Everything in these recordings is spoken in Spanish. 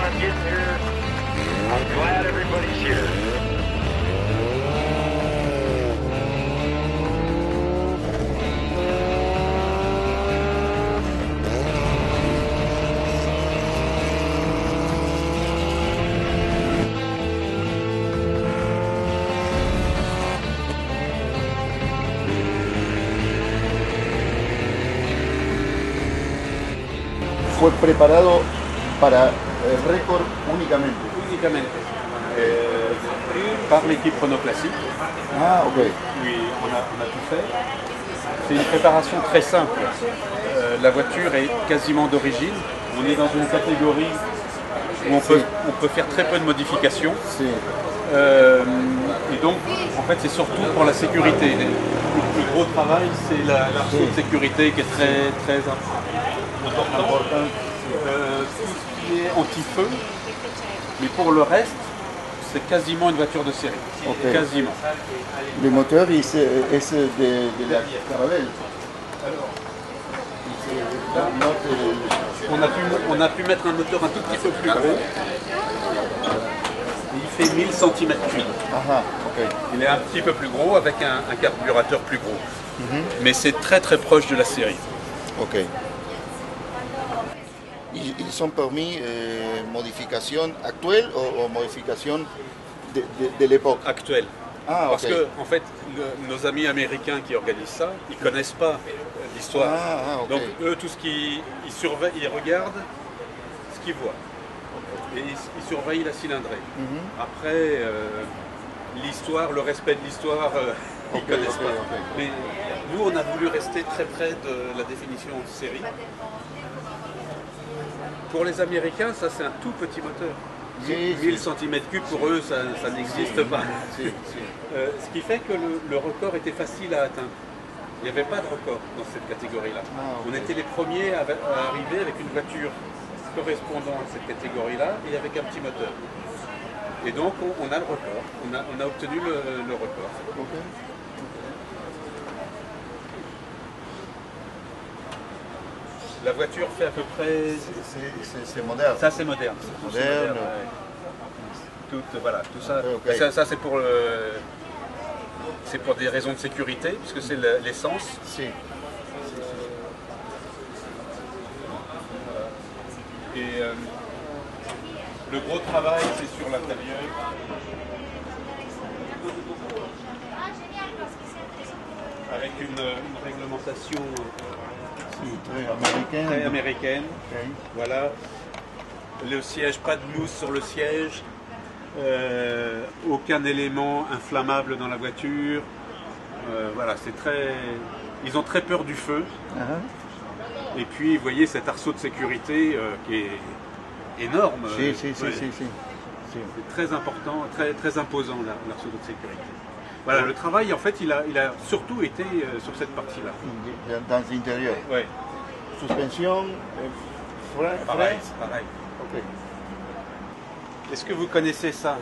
on getting here. I'm glad everybody's here. Fue preparado para el récord únicamente. Únicamente. Par l'équipe Renault Classique. Ah, ok. Oui, on a tout fait. C'est une préparation très simple. La voiture est quasiment d'origine. On est dans une catégorie où on peut faire très peu de modifications. Sí. Et donc, en fait, c'est surtout pour la sécurité. Le gros travail, c'est l'arceau de sécurité qui est très important. Tout ce qui est anti-feu, mais pour le reste, c'est quasiment une voiture de série. Okay. Quasiment. Le moteur es de la Caravelle. On a pu mettre un moteur un tout petit peu plus gros. Il fait 1000 cm3. Aha, ok. Il est un petit peu plus gros avec un carburateur plus gros. Mais c'est très proche de la série. Ok. ¿Y son permis modificación actuelle o modificación de l'époque? Actuelle. Ah, Parce ok. que, en fait, nos amis américains qui organisent ça, ils ne connaissent pas l'histoire. Ok. Donc, eux, tout ce qu'ils surveillent, ils regardent ce qu'ils voient. Et ils surveillent la cylindrée. Après, l'histoire, le respect de l'histoire, ils ne connaissent pas. Ok. Mais nous, on a voulu rester très près de la définition de série. Pour les Américains, ça c'est un tout petit moteur. 1000 cm3 pour eux, ça n'existe pas. Ce qui fait que le record était facile à atteindre. Il n'y avait pas de record dans cette catégorie-là. On était les premiers à arriver avec une voiture correspondant à cette catégorie-là et avec un petit moteur. Et donc on a le record, on a obtenu le record. La voiture fait à peu près... C'est moderne. Ça c'est moderne. Moderne. Tout ça. Okay. Ça c'est pour des raisons de sécurité, puisque c'est l'essence. Si. Et le gros travail c'est sur l'intérieur. Avec une réglementation très américaine. Okay. Voilà. Le siège, pas de mousse sur le siège. Aucun élément inflammable dans la voiture. Voilà, c'est très... Ils ont très peur du feu. Et puis, vous voyez cet arceau de sécurité qui est énorme. C'est très important, très imposant l'arceau de sécurité. Voilà, le travail, en fait, il a surtout été sur cette partie-là. Dans l'intérieur. Oui. Suspension, frein. Pareil. Ok. Est-ce que vous connaissez ça?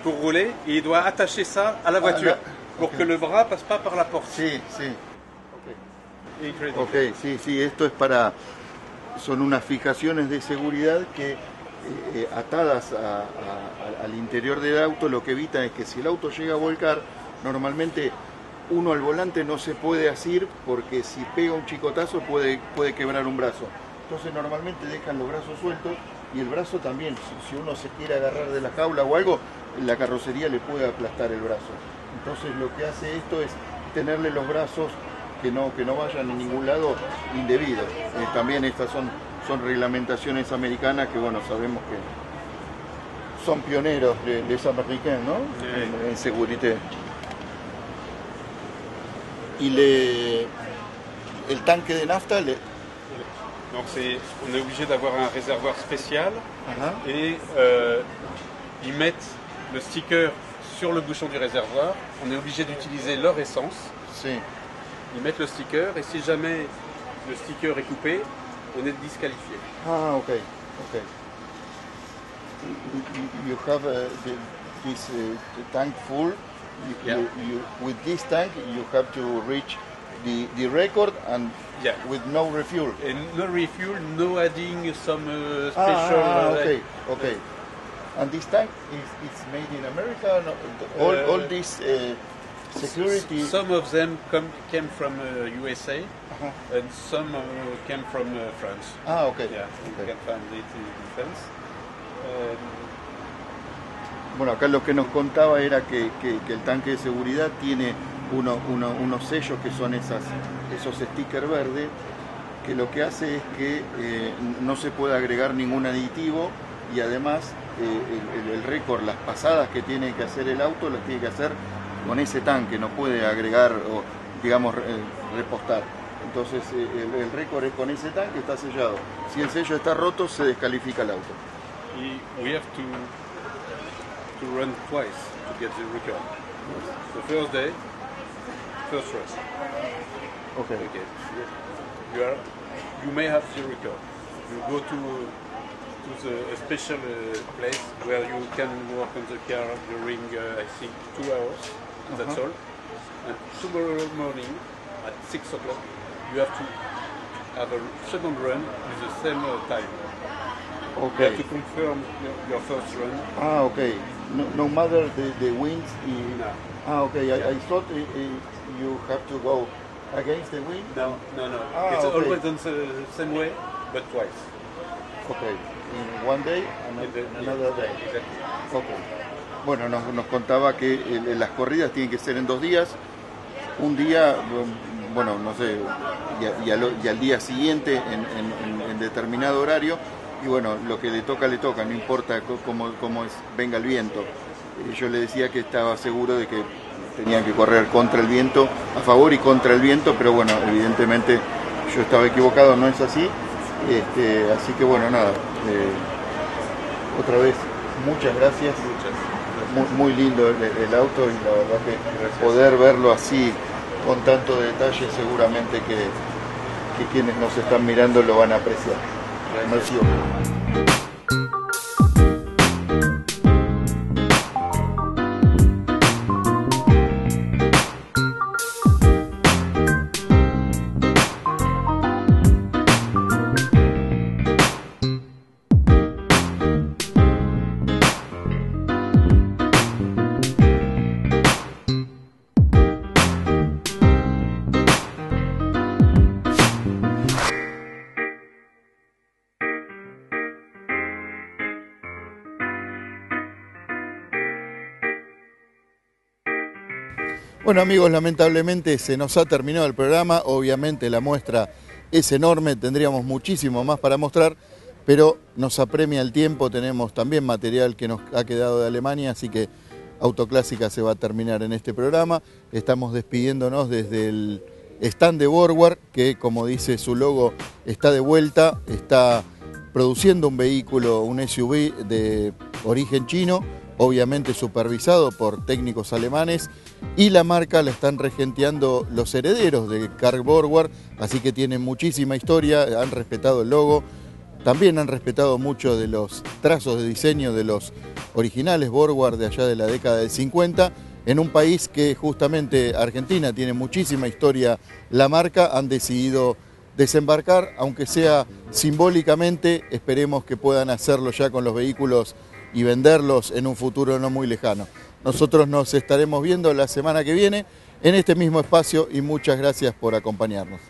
Pour rouler, il doit attacher ça à la voiture pour que le bras passe pas par la porte. Sí. Ok, sí, esto es para... Son unas fijaciones de seguridad que atadas al interior del auto lo que evitan es que si el auto llega a volcar, normalmente uno al volante no se puede asir porque si pega un chicotazo puede quebrar un brazo. Entonces normalmente dejan los brazos sueltos y el brazo también, si uno se quiere agarrar de la jaula o algo, la carrocería le puede aplastar el brazo. Entonces lo que hace esto es tenerle los brazos que no vayan a ningún lado indebido. También estas son reglamentaciones americanas que, bueno, sabemos que son pioneros de esa américaine, ¿no? En seguridad. Y el tanque de nafta... Donc on est obligé d'avoir un réservoir spécial et ils mettent le sticker sur le bouchon du réservoir. On est obligé d'utiliser leur essence. Sí. Ils mettent le sticker et si jamais le sticker est coupé, on est disqualifié. Ah, ok. You have this tank full. With this tank, you have to reach the record and Yeah. with no refuel. And no refuel, no adding some special... Okay. And this tank it's made in America? No, all this security... Some of them came from USA, and some came from France. Okay. Yeah, you can find it in France. Bueno, acá lo que nos contaba era que el tanque de seguridad tiene unos sellos que son esos stickers verdes, que lo que hace es que no se puede agregar ningún aditivo y además el récord, las pasadas que tiene que hacer el auto, las tiene que hacer con ese tanque, no puede agregar o digamos repostar. Entonces el récord es con ese tanque, está sellado. Si el sello está roto, se descalifica el auto. We have to run twice to get the record. The first day, first rest. Okay. You may have the record. You go to a special place where you can work on the car during I think 2 hours. That's all. And tomorrow morning at 6 o'clock, you have to have a second run with the same time. Okay. You have to confirm your first run. Okay. No matter the winds. No. Okay. I thought you have to go against the wind. No. It's okay. always done the same way, but twice. Okay. In one day and another day. Exactly. Okay. Bueno, nos contaba que las corridas tienen que ser en 2 días. Un día, bueno, no sé, y al día siguiente en determinado horario. Y bueno, lo que le toca, no importa cómo venga el viento. Yo le decía que estaba seguro de que tenían que correr contra el viento, a favor y contra el viento, pero bueno, evidentemente yo estaba equivocado, no es así. Así que bueno, nada, otra vez, muchas gracias. Muy lindo el auto y la verdad que poder verlo así con tanto detalle seguramente que quienes nos están mirando lo van a apreciar. Merci. Bueno amigos, lamentablemente se nos ha terminado el programa, obviamente la muestra es enorme, tendríamos muchísimo más para mostrar, pero nos apremia el tiempo, tenemos también material que nos ha quedado de Alemania, así que Autoclásica se va a terminar en este programa. Estamos despidiéndonos desde el stand de Borgward, que como dice su logo está de vuelta, está produciendo un vehículo, un SUV de origen chino, obviamente supervisado por técnicos alemanes, y la marca la están regenteando los herederos de Carl Borgward, así que tienen muchísima historia, han respetado el logo, también han respetado mucho de los trazos de diseño de los originales Borgward de allá de la década del 50, en un país que justamente Argentina tiene muchísima historia, la marca han decidido desembarcar, aunque sea simbólicamente, esperemos que puedan hacerlo ya con los vehículos y venderlos en un futuro no muy lejano. Nosotros nos estaremos viendo la semana que viene en este mismo espacio y muchas gracias por acompañarnos.